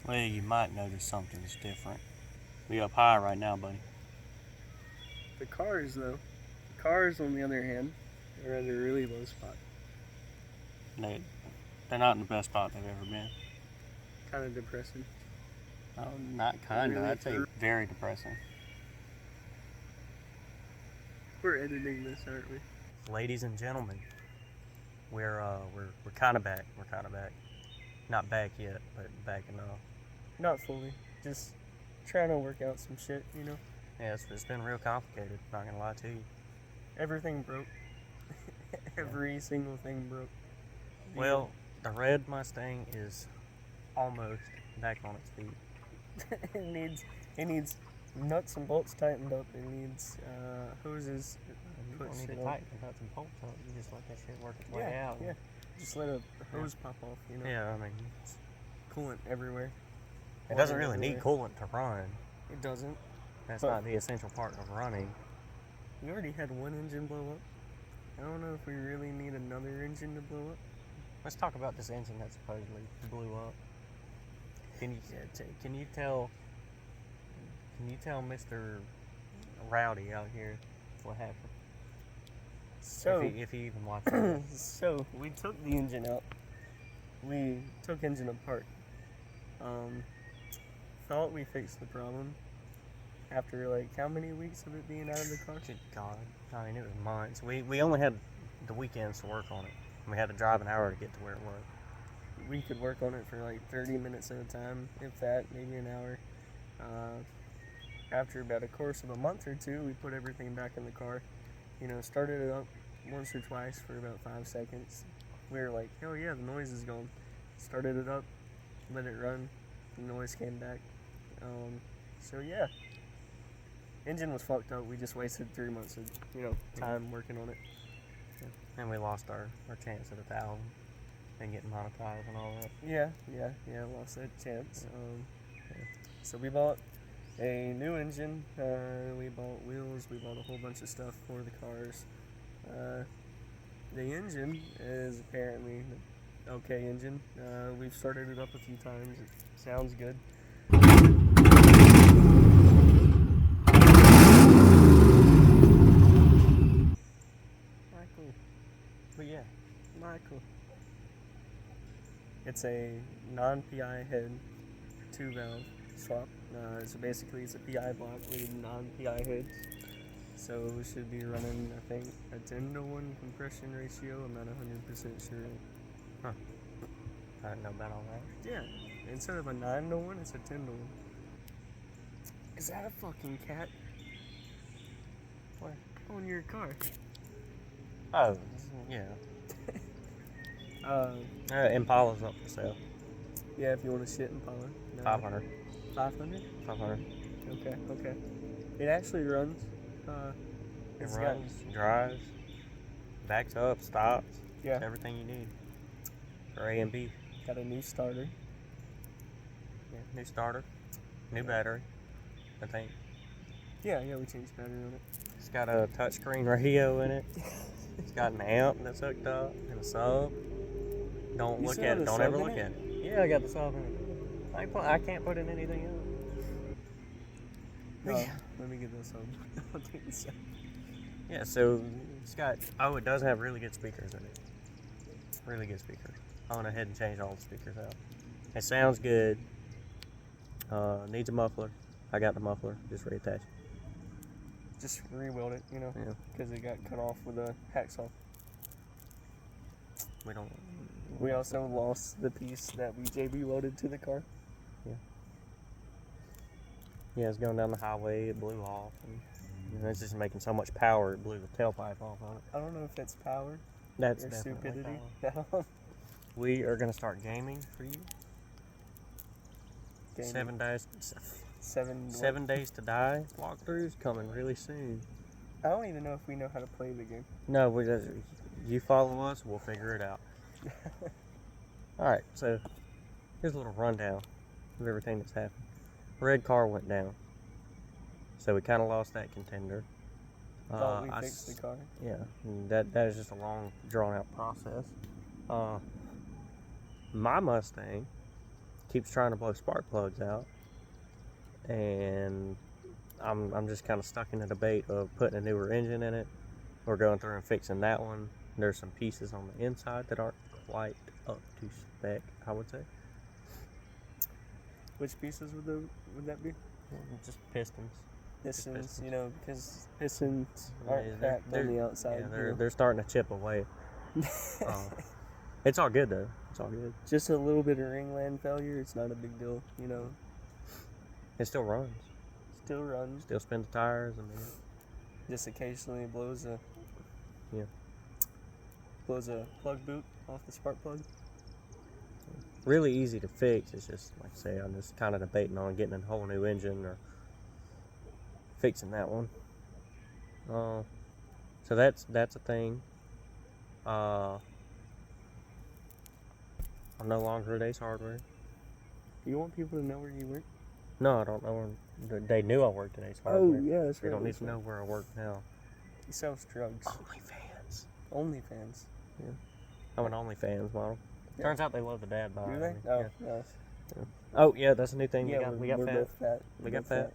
Well, you might notice something's different. We up high right now, buddy. The cars, though. The cars, on the other hand, are at a really low spot. They're not in the best spot they've ever been. Kind of depressing. Oh, not kind of. Really I'd say very depressing. We're editing this, aren't we? Ladies and gentlemen, we're kind of back. We're kind of back. Not back yet, but back enough. Not fully. Just trying to work out some shit, you know? Yeah, it's been real complicated. Not gonna lie to you. Everything broke. Every single thing broke. Well, the red Mustang is almost back on its feet. it needs nuts and bolts tightened up. It needs hoses. You Put don't need shit to on. tighten the nuts and bolts up. You just let that shit work its way out. Yeah. Just let a hose pop off, you know? Yeah, I mean, Coolant everywhere. it doesn't Water really need everywhere. coolant to run. It doesn't. That's But- not the essential part of running. We already had one engine blow up. I don't know if we really need another engine to blow up. Let's talk about this engine that supposedly blew up. Can you tell Mr. Rowdy out here what happened? So, If he even watches it. so we took the engine out. We took engine apart. Thought we fixed the problem after like how many weeks of it being out of the car? Good God. I mean, it was months. We only had the weekends to work on it. We had to drive an hour to get to where it was. We could work on it for like 30 minutes at a time, if that, maybe an hour. After about a course of a month or two, we put everything back in the car. You know, started it up once or twice for about 5 seconds. We were like, oh yeah, the noise is gone. Started it up, let it run, the noise came back. So yeah, engine was fucked up. We just wasted 3 months of time working on it. And we lost our chance at 1,000 and getting monetized and all that. Yeah, lost that chance. So we bought a new engine, we bought wheels, we bought a whole bunch of stuff for the cars. The engine is apparently an okay engine. We've started it up a few times. It sounds good. Michael. But yeah, Michael. It's a non-PI head 2-valve swap. So basically it's a PI block with non-PI heads. So we should be running, I think, a 10-to-1 compression ratio. I'm not 100% sure. I didn't know about all that. Yeah, instead of a 9-to-1, it's a 10-to-1. Is that a fucking cat? Where? On your car. Oh, yeah. Impala's up for sale. Yeah, if you want to shit Impala. No. 500. 500? 500. Okay. It actually runs. It runs, drives, backs up, stops. Yeah. Everything you need for A and B. Got a new starter. Yeah, new starter, new battery, I think. Yeah, we changed battery on it. It's got a touchscreen radio in it. It's got an amp that's hooked up and a sub. Don't You look still at have it. the Don't sub ever in look it? at it. Yeah, I got the sub in it. I can't put in anything else. No, Yeah. let me get this home. I'll take this out. Yeah, so it's got. Oh, it does have really good speakers in it. Really good speakers. I went ahead and changed all the speakers out. It sounds good. Needs a muffler. I got the muffler. Just reattach it. Just rebuild it, Yeah. because it got cut off with a hacksaw. We don't. We also lost the piece that we JB welded to the car. Yeah, it's going down the highway. It blew off. And it's just making so much power. It blew the tailpipe off on it. I don't know if it's power That's or definitely stupidity. power. We are gonna start gaming for you. Gaming. 7 days. Seven. 7 days to die walkthroughs coming really soon. I don't even know if we know how to play the game. No, you follow us, we'll figure it out. All right, so here's a little rundown of everything that's happened. Red car went down, so we kind of lost that contender. Thought we fixed the car. Yeah, and that is just a long, drawn-out process. My Mustang keeps trying to blow spark plugs out, and I'm just kind of stuck in the debate of putting a newer engine in it. We're going through and fixing that one. There's some pieces on the inside that aren't quite up to spec, I would say. Which pieces would that be? Just pistons. Pistons, you know, because pistons Yeah, aren't they're- cracked on the outside. Yeah, you know. they're starting to chip away. It's all good though. It's all good. Just a little bit of ringland failure. It's not a big deal, you know. It still runs. Still runs. Still spin the tires. I mean, Just occasionally blows a plug boot off the spark plug. really easy to fix. It's just like I say, I'm just kind of debating on getting a whole new engine or fixing that one. So that's a thing. I'm no longer at Ace Hardware. You want people to know where you work? No, I don't know. They knew I worked at Ace Oh Hardware. yeah, that's They right. don't need that's to right. know where I work now. He sells drugs. OnlyFans. OnlyFans. I'm an OnlyFans model. Yeah. Turns out they love the dad bod. Do I they? mean, Oh, yeah. no. Oh yeah, that's a new thing. Yeah, we got we're fat. both fat. We We're got both fat.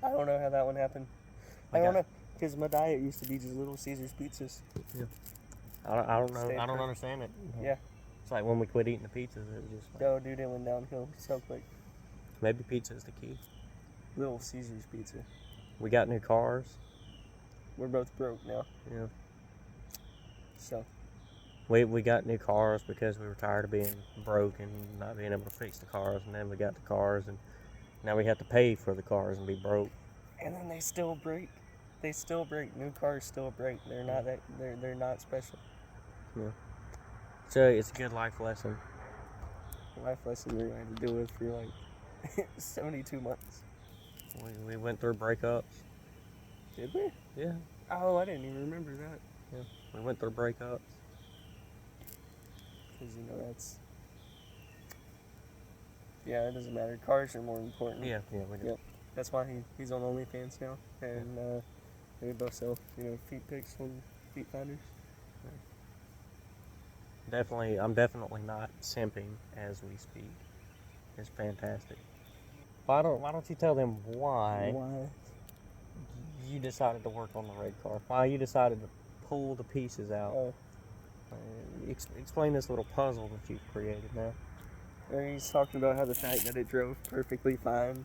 I don't know how that one happened. We I don't got- know, because my diet used to be just Little Caesars pizzas. I don't know. Stay I don't perfect. understand it. Yeah. It's like when we quit eating the pizzas, it was just like, No, dude, it went downhill so quick. maybe pizza is the key. Little Caesars pizza. We got new cars. We're both broke now, Yeah. so We got new cars because we were tired of being broke and not being able to fix the cars, and then we got the cars, and now we have to pay for the cars and be broke. and then they still break. They still break. New cars still break. They're not that. They're not special. So it's a good life lesson. Life lesson we're going to deal with for like 72 months. We went through breakups. Did we? Yeah. Oh, I didn't even remember that. We went through breakups. Because you know that's. Yeah, it doesn't matter. Cars are more important. Yeah, we did. Yep. That's why he's on OnlyFans now, and they both sell feet pics on Feet Finders. I'm definitely not simping as we speak. It's fantastic. Why don't you tell them why you decided to work on the red car? Why you decided to pull the pieces out? Oh, Explain this little puzzle that you've created now. and he's talking about how the fact that it drove perfectly fine,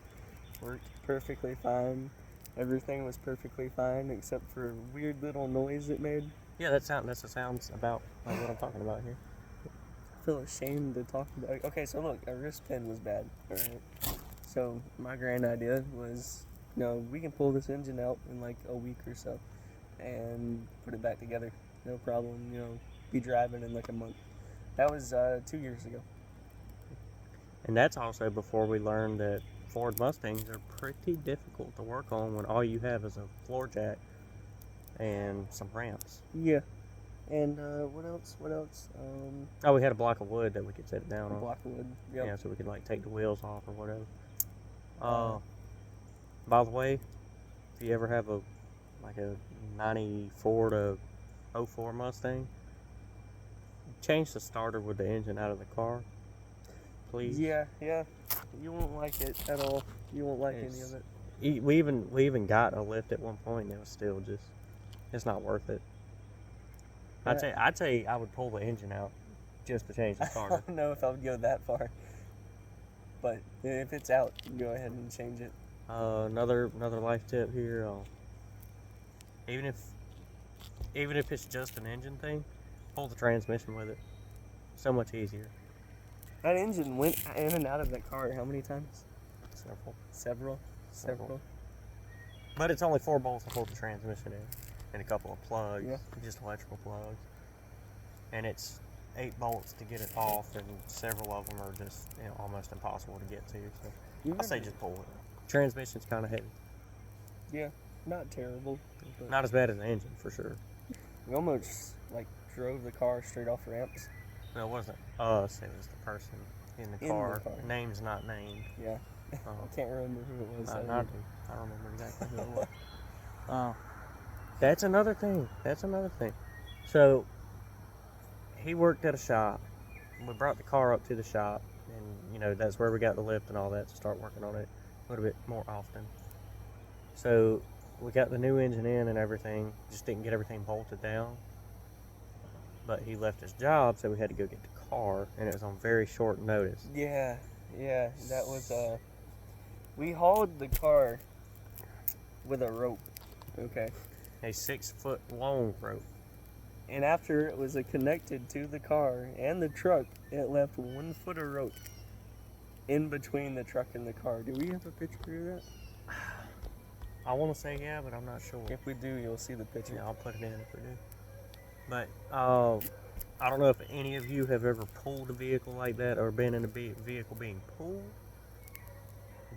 worked perfectly fine, everything was perfectly fine except for a weird little noise it made. Yeah, that sounds about like what I'm talking about here. I feel ashamed to talk about it. Okay, so look, a wrist pin was bad. Alright. So my grand idea was, we can pull this engine out in like a week or so and put it back together. No problem, be driving in like a month. That was 2 years ago. And that's also before we learned that Ford Mustangs are pretty difficult to work on when all you have is a floor jack and some ramps. Yeah. And what else? Oh, we had a block of wood that we could set it down A on. block of wood. Yep. Yeah, so we could like take the wheels off or whatever. By the way, if you ever have a 94 to 04 Mustang, change the starter with the engine out of the car, please. Yeah. You won't like it at all. You won't like any It's- of it. We even got a lift at one point, and it was still just, it's not worth it. I'd say I would pull the engine out just to change the I starter. don't know if I would go that far. But if it's out, go ahead and change it. Another life tip here. Even if it's just an engine thing, pull the transmission with it. So much easier. That engine went in and out of that car how many times? Several. Several. But it's only 4 bolts to hold the transmission in, and a couple of plugs, Yeah. just electrical plugs. And it's 8 bolts to get it off, and several of them are just almost impossible to get to. So I say just pull it. Transmission's kind of heavy. Yeah, not terrible. But Not as bad as the engine for sure. we almost drove the car straight off ramps. No, it wasn't us. It was the person in the In the car. car. Name's not named. Yeah, Uh, I can't remember who it was. I though. do. I don't remember exactly who it was. That's another thing. So he worked at a shop. We brought the car up to the shop, and you know, that's where we got the lift and all that to start working on it a little bit more often. So we got the new engine in and everything, just didn't get everything bolted down. But he left his job, so we had to go get the car, and it was on very short notice. Yeah, that was we hauled the car with a rope, okay? A 6-foot long rope. And after it was connected to the car and the truck, it left 1 foot of rope in between the truck and the car. Do we have a picture of that? I want to say yeah, but I'm not sure. If we do, you'll see the picture. Yeah, I'll put it in if we do. But I don't know if any of you have ever pulled a vehicle like that or been in a vehicle being pulled.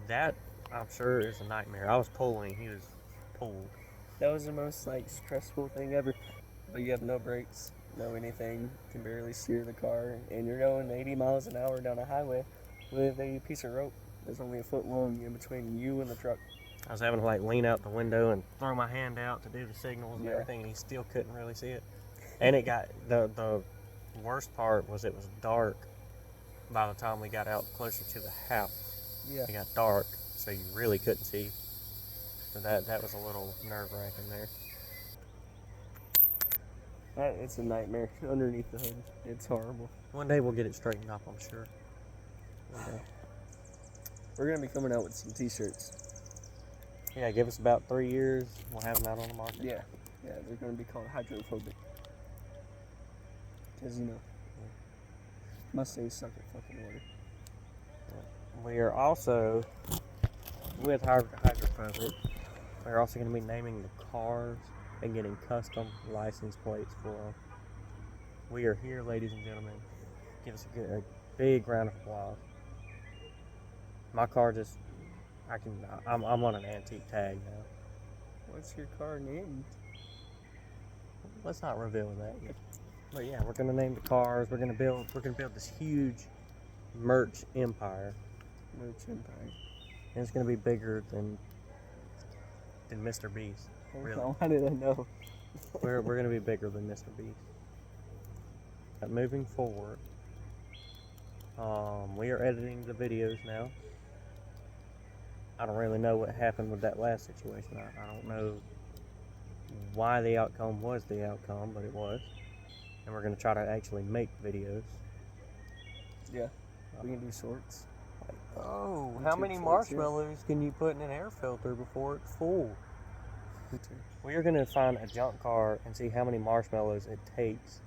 That, I'm sure, is a nightmare. I was pulling, he was pulled. That was the most like stressful thing ever. But you have no brakes, no anything, can barely steer the car, and you're going 80 miles an hour down a highway with a piece of rope that's only a foot long in between you and the truck. I was having to like lean out the window and throw my hand out to do the signals and Yeah. everything, and he still couldn't really see it. And it got, the worst part was it was dark by the time we got out closer to the house. Yeah. It got dark, so you really couldn't see. So that was a little nerve-wracking there. It's a nightmare underneath the hood. It's horrible. One day we'll get it straightened up, I'm sure. One day. We're gonna be coming out with some t-shirts. Yeah, give us about 3 years. We'll have them out on the market. Yeah, they're gonna be called hydrophobic. Cause you know, Mustangs suck at fucking water. We are also, with Hydrophobic, we're also going to be naming the cars and getting custom license plates for them. We are here, ladies and gentlemen. Give us a big round of applause. My car just, I'm on an antique tag now. What's your car named? Let's not reveal that yet. But yeah, we're gonna name the cars. We're gonna build this huge merch empire. Merch Empire. And it's gonna be bigger than Mr. Beast. Really. How did I know? We're gonna be bigger than Mr. Beast. But moving forward, we are editing the videos now. I don't really know what happened with that last situation. I don't know why the outcome was the outcome, but it was. And we're gonna try to actually make videos. Yeah, we can do shorts. Oh, YouTube how many shorts, yeah. marshmallows can you put in an air filter before it's full? YouTube. We are gonna find a junk car and see how many marshmallows it takes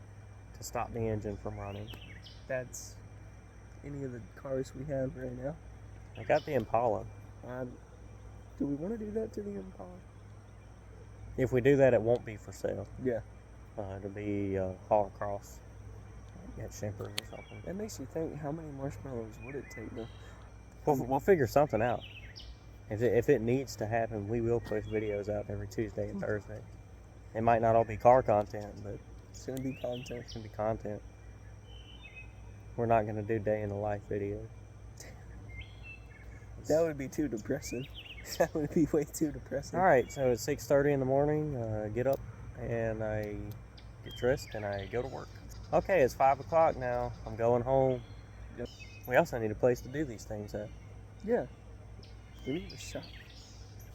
to stop the engine from running. That's any of the cars we have right now. I got the Impala. Do we want to do that to the Impala? If we do that, it won't be for sale. Yeah. It'll be haul across at Shimpers or something. That makes you think, how many marshmallows would it take though? We'll figure something out. If it needs to happen, we will push videos out every Tuesday and Thursday. It might not all be car content, but It's gonna be content. it's gonna be content. We're not gonna do day in the life videos. That would be too depressing. That would be way too depressing. All right, so it's 6:30 in the morning. Get up and I get dressed and I go to work. Okay, it's 5 o'clock now. I'm going home. Yep. We also need a place to do these things at. Yeah. We need a shop.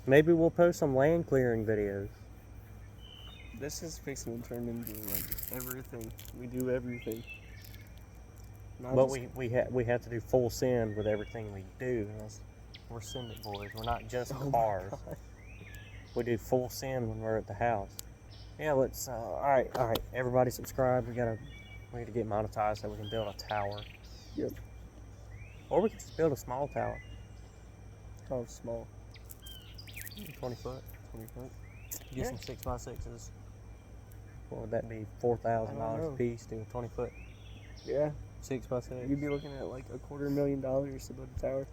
Maybe we'll post some land clearing videos. This is fixing to turn into like everything. We do everything. Not But just- we have to do full send with everything we do. We're send it boys. We're not just Oh my cars. God. We do full send when we're at the house. Yeah, let's. All right. Everybody subscribe. We gotta get monetized so we can build a tower. Yep. Or we could just build a small tower, How small? 20 foot. 20 foot? Get Yeah. some 6x6s. What would that be? $4,000 know. a piece to a 20 foot Yeah. 6x6. You'd be looking at like $250,000 to build a tower.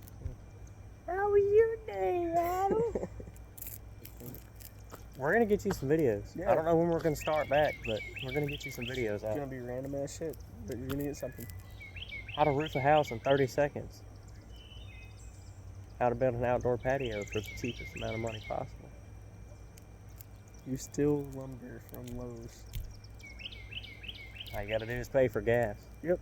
How was your day, Adam? We're gonna get you some videos. Yeah. I don't know when we're gonna start back, but we're gonna get you some videos It's out. gonna be random ass shit, but you're gonna get something. How to roof a house in 30 seconds. How to build an outdoor patio for the cheapest amount of money possible. You steal lumber from Lowe's. All you gotta do is pay for gas. Yep.